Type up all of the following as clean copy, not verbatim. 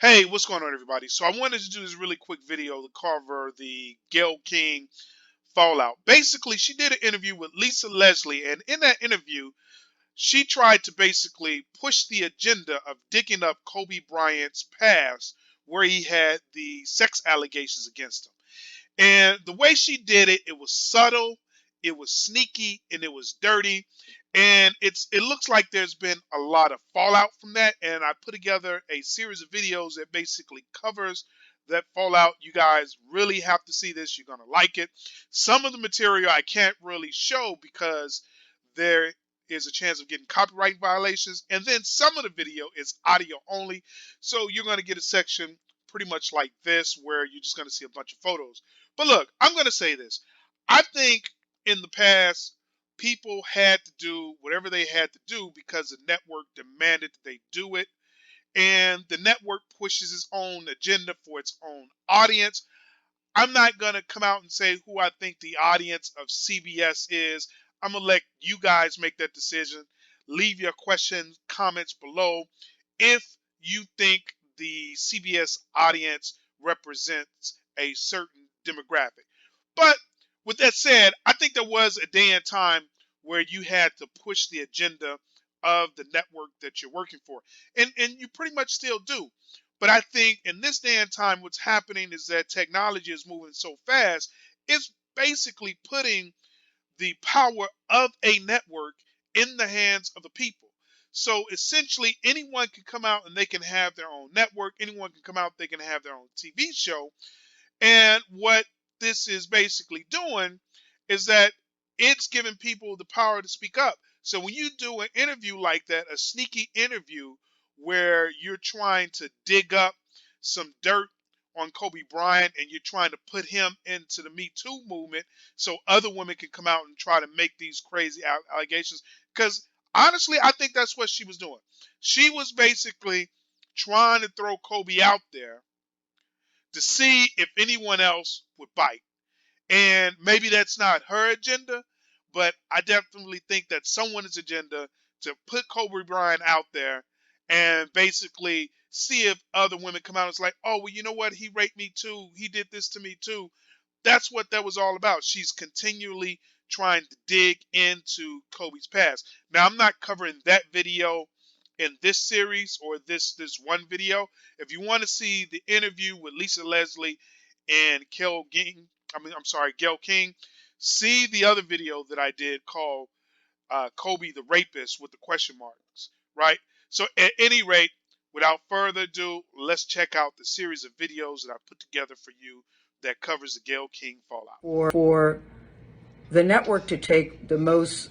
Hey, what's going on, everybody? So I wanted to do this really quick video to cover the Gayle King fallout. Basically, she did an interview with Lisa Leslie, and in that interview, she tried to basically push the agenda of digging up Kobe Bryant's past, where he had the sex allegations against him. And the way she did it, it was subtle, it was sneaky, and it was dirty. And it looks like there's been a lot of fallout from that. And I put together a series of videos that basically covers that fallout. You guys really have to see this. You're gonna like it. Some of the material I can't really show because there is a chance of getting copyright violations. And then some of the video is audio only. So you're gonna get a section pretty much like this where you're just gonna see a bunch of photos. But look, I'm going to say this. I think in the past, people had to do whatever they had to do because the network demanded that they do it. And the network pushes its own agenda for its own audience. I'm not going to come out and say who I think the audience of CBS is. I'm going to let you guys make that decision. Leave your questions, comments below if you think the CBS audience represents a certain demographic. But with that said, I think there was a day and time where you had to push the agenda of the network that you're working for. And you pretty much still do. But I think in this day and time, what's happening is that technology is moving so fast, it's basically putting the power of a network in the hands of the people. So essentially, anyone can come out and they can have their own network. Anyone can come out, they can have their own TV show. And what this is basically doing is that it's giving people the power to speak up. So when you do an interview like that, a sneaky interview where you're trying to dig up some dirt on Kobe Bryant and you're trying to put him into the Me Too movement so other women can come out and try to make these crazy allegations. Because honestly, I think that's what she was doing. She was basically trying to throw Kobe out there to see if anyone else would bite. And maybe that's not her agenda, but I definitely think that's someone's agenda to put Kobe Bryant out there and basically see if other women come out and it's like, oh, well, you know what? He raped me too. He did this to me too. That's what that was all about. She's continually trying to dig into Kobe's past. Now, I'm not covering that video in this series or this one video. If you want to see the interview with Lisa Leslie and Gayle King, see the other video that I did called Kobe the Rapist with the question marks, right? So at any rate, without further ado, let's check out the series of videos that I put together for you that covers the Gayle King fallout. For the network to take the most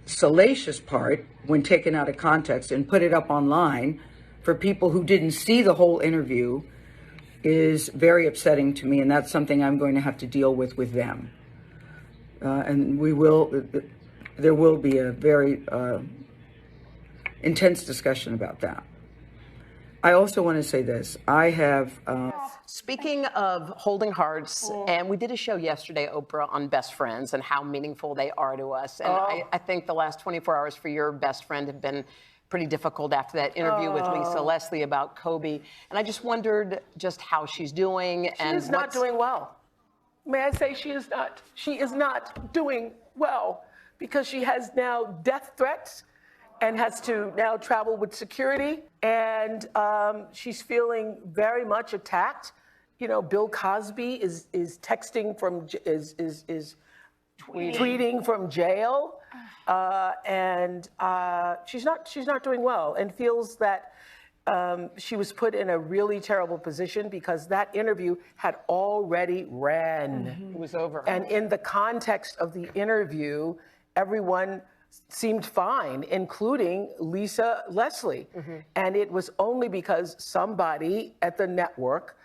salacious part when taken out of context and put it up online for people who didn't see the whole interview is very upsetting to me, and that's something I'm going to have to deal with them. And there will be a very intense discussion about that. I also want to say this. I have... Speaking of holding hearts, and we did a show yesterday, Oprah, on best friends and how meaningful they are to us. And I think the last 24 hours for your best friend have been pretty difficult after that interview with Lisa Leslie about Kobe. And I just wondered just how she's doing. She is not doing well. May I say she is not? She is not doing well because she has now death threats and has to now travel with security. And she's feeling very much attacked. You know, Bill Cosby is texting from, is tweeting from jail. And she's not doing well and feels that she was put in a really terrible position because that interview had already ran. It was over. And in the context of the interview, everyone seemed fine, including Lisa Leslie. And it was only because somebody at the network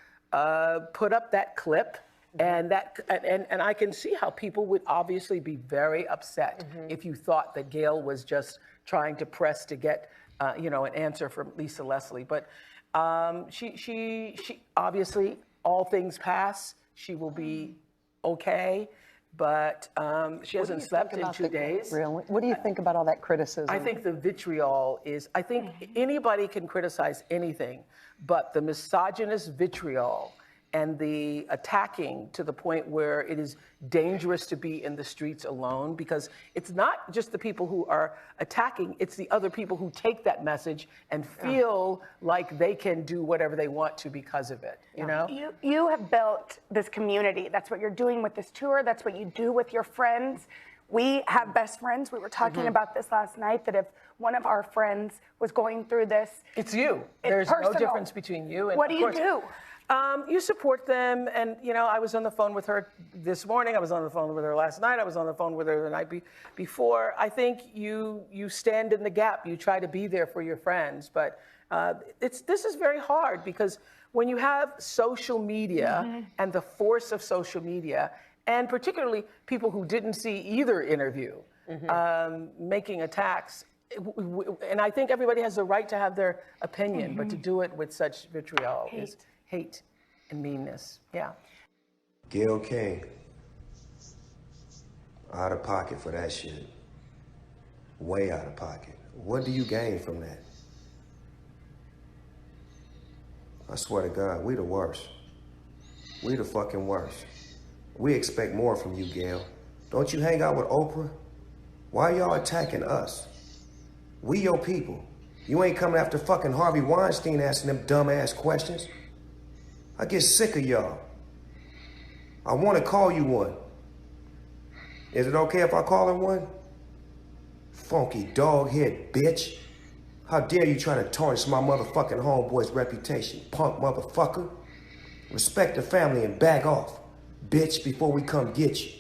put up that clip, and I can see how people would obviously be very upset if you thought that Gayle was just trying to press to get an answer from Lisa Leslie. But she obviously, all things pass. She will be okay. but she hasn't slept in 2 days. Really? What do you think about all that criticism? I think the vitriol is, I think anybody can criticize anything, but the misogynist vitriol and the attacking to the point where it is dangerous to be in the streets alone, because it's not just the people who are attacking, it's the other people who take that message and feel like they can do whatever they want to because of it, you know? You have built this community. That's what you're doing with this tour. That's what you do with your friends. We have best friends. We were talking about this last night, that if one of our friends was going through this, It's you. There's no difference between you and what do you do? You support them, and you know, I was on the phone with her this morning. I was on the phone with her last night. I was on the phone with her the night before. I think you stand in the gap. You try to be there for your friends, but this is very hard, because when you have social media and the force of social media, and particularly people who didn't see either interview making attacks. And I think everybody has the right to have their opinion, but to do it with such vitriol is hate and meanness. Yeah. Gayle King, out of pocket for that shit. Way out of pocket. What do you gain from that? I swear to God, we the worst. We the fucking worst. We expect more from you, Gayle. Don't you hang out with Oprah? Why y'all attacking us? We your people. You ain't coming after fucking Harvey Weinstein asking them dumb-ass questions. I get sick of y'all. I want to call you one. Is it okay if I call her one? Funky dog-head bitch. How dare you try to tarnish my motherfucking homeboy's reputation, punk motherfucker. Respect the family and back off, bitch, before we come get you.